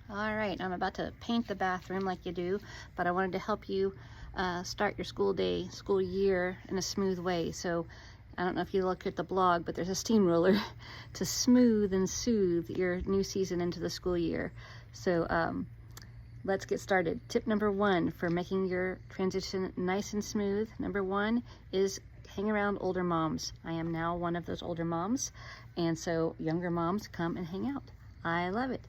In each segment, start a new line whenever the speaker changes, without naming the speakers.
All right, I'm about to paint the bathroom like you do, but I wanted to help you start your school day, school year in a smooth way. So I don't know if you look at the blog, but there's a steamroller to smooth and soothe your new season into the school year. So let's get started. Tip number one for making your transition nice and smooth. Number one is hang around older moms. I am now one of those older moms, and so younger moms come and hang out. I love it.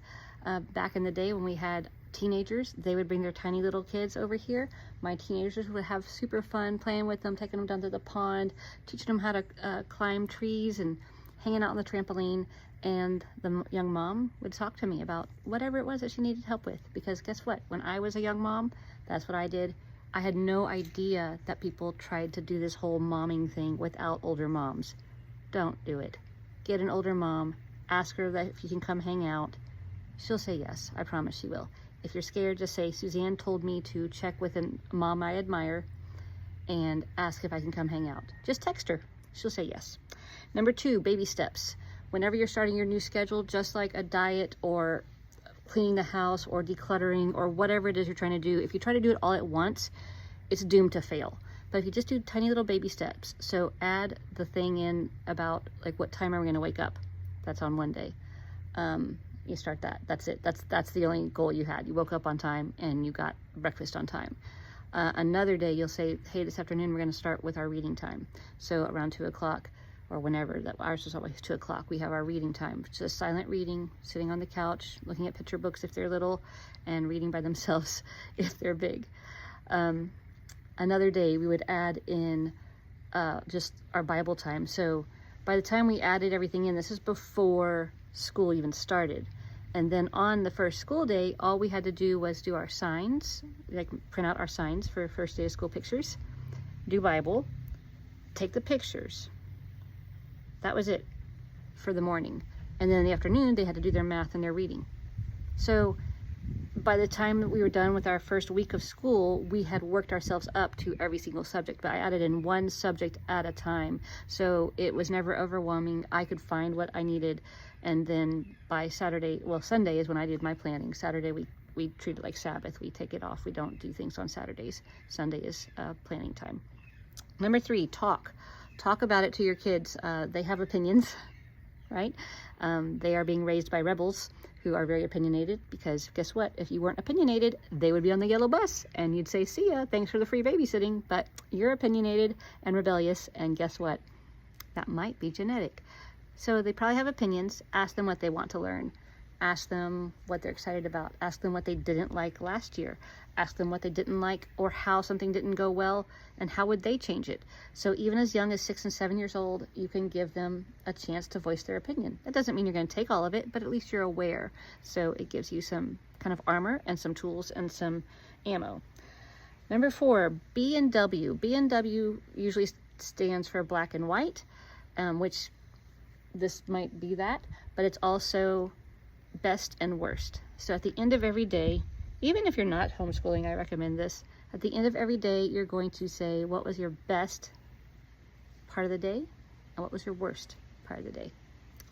Back in the day when we had teenagers, they would bring their tiny little kids over here. My teenagers would have super fun playing with them, taking them down to the pond, teaching them how to climb trees and hanging out on the trampoline. And the young mom would talk to me about whatever it was that she needed help with. Because guess what? When I was a young mom, that's what I did. I had no idea that people tried to do this whole momming thing without older moms. Don't do it. Get an older mom. Ask her that if you can come hang out. She'll say yes. I promise she will. If you're scared, just say, Suzanne told me to check with a mom I admire and ask if I can come hang out. Just text her. She'll say yes. Number two, baby steps. Whenever you're starting your new schedule, just like a diet or cleaning the house or decluttering or whatever it is you're trying to do, if you try to do it all at once, it's doomed to fail. But if you just do tiny little baby steps, so add the thing in about like what time are we going to wake up? That's on one day. You start that. That's it. That's the only goal you had. You woke up on time and you got breakfast on time. Another day you'll say, hey, this afternoon we're going to start with our reading time. So around 2 o'clock or whenever, that ours is always 2 o'clock, we have our reading time. Just silent reading, sitting on the couch, looking at picture books if they're little, and reading by themselves if they're big. Another day we would add in just our Bible time. So by the time we added everything in, this is before school even started. And then on the first school day, all we had to do was do our signs, like print out our signs for first day of school pictures, do Bible, take the pictures. That was it for the morning. And then in the afternoon, they had to do their math and their reading. So by the time that we were done with our first week of school, we had worked ourselves up to every single subject, but I added in one subject at a time. So it was never overwhelming. I could find what I needed. And then by Saturday, well, Sunday is when I did my planning. Saturday, we treat it like Sabbath. We take it off. We don't do things on Saturdays. Sunday is planning time. Number three, talk. Talk about it to your kids. They have opinions, right? They are being raised by rebels who are very opinionated, because guess what? If you weren't opinionated, they would be on the yellow bus and you'd say, see ya, thanks for the free babysitting. But you're opinionated and rebellious, and guess what? That might be genetic. So they probably have opinions. Ask them what they want to learn. Ask them what they're excited about. Ask them what they didn't like last year. Ask them what they didn't like or how something didn't go well and how would they change it. So even as young as 6 and 7 years old, you can give them a chance to voice their opinion. That doesn't mean you're going to take all of it, but at least you're aware. So it gives you some kind of armor and some tools and some ammo. Number four, B&W. B&W usually stands for black and white, which this might be that, but it's also best and worst. So at the end of every day, even if you're not homeschooling, I recommend this. At the end of every day, you're going to say what was your best part of the day and what was your worst part of the day.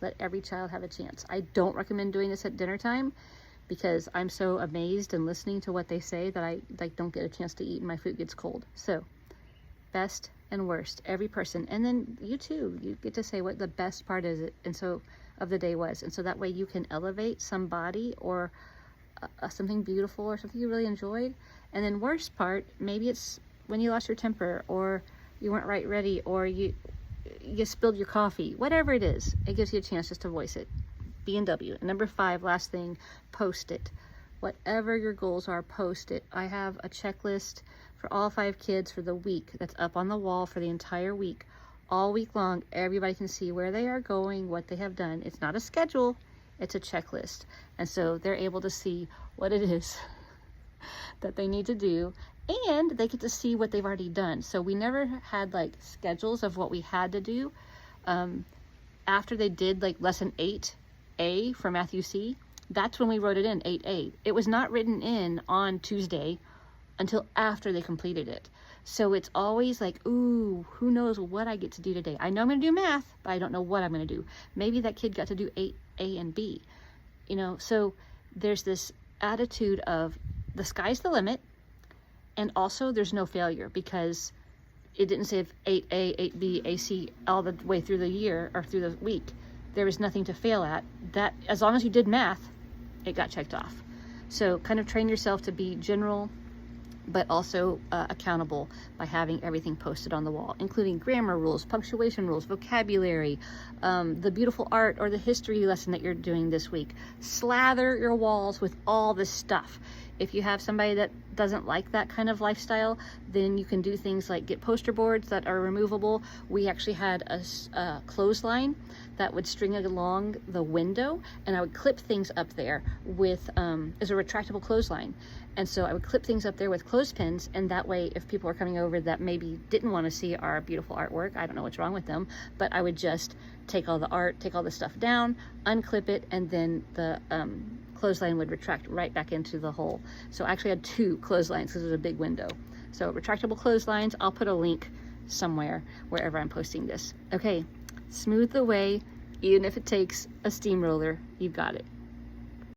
Let every child have a chance. I don't recommend doing this at dinner time because I'm so amazed and listening to what they say that I don't get a chance to eat and my food gets cold. So best and worst, every person. And then you too, you get to say what the best part is of the day was. And so that way you can elevate somebody or something beautiful or something you really enjoyed. And then worst part, maybe it's when you lost your temper or you weren't right ready or you spilled your coffee, whatever it is, it gives you a chance just to voice it. B&W. And number five, last thing, post it. Whatever your goals are, post it. I have a checklist for all 5 kids for the week that's up on the wall for the entire week. All week long, everybody can see where they are going, what they have done. It's not a schedule, it's a checklist. And so they're able to see what it is that they need to do, and they get to see what they've already done. So we never had like schedules of what we had to do. After they did like lesson 8A for Matthew C, that's when we wrote it in, 8A. It was not written in on Tuesday until after they completed it. So it's always like, ooh, who knows what I get to do today? I know I'm going to do math, but I don't know what I'm going to do. Maybe that kid got to do A and B, you know? So there's this attitude of the sky's the limit, and also there's no failure, because it didn't say 8A, 8B, AC all the way through the year or through the week. There was nothing to fail at. That, as long as you did math, it got checked off. So kind of train yourself to be general, but also accountable by having everything posted on the wall, including grammar rules, punctuation rules, vocabulary, the beautiful art or the history lesson that you're doing this week. Slather your walls with all this stuff. If you have somebody that doesn't like that kind of lifestyle, then you can do things like get poster boards that are removable. We actually had a clothesline that would string along the window, and I would clip things up there with, as a retractable clothesline. And so I would clip things up there with clothespins, and that way if people are coming over that maybe didn't want to see our beautiful artwork, I don't know what's wrong with them, but I would just take all the art, take all the stuff down, unclip it, and then the clothesline would retract right back into the hole. So I actually had 2 clotheslines because it was a big window. So retractable clotheslines, I'll put a link somewhere wherever I'm posting this. Okay, smooth the way, even if it takes a steamroller, you've got it.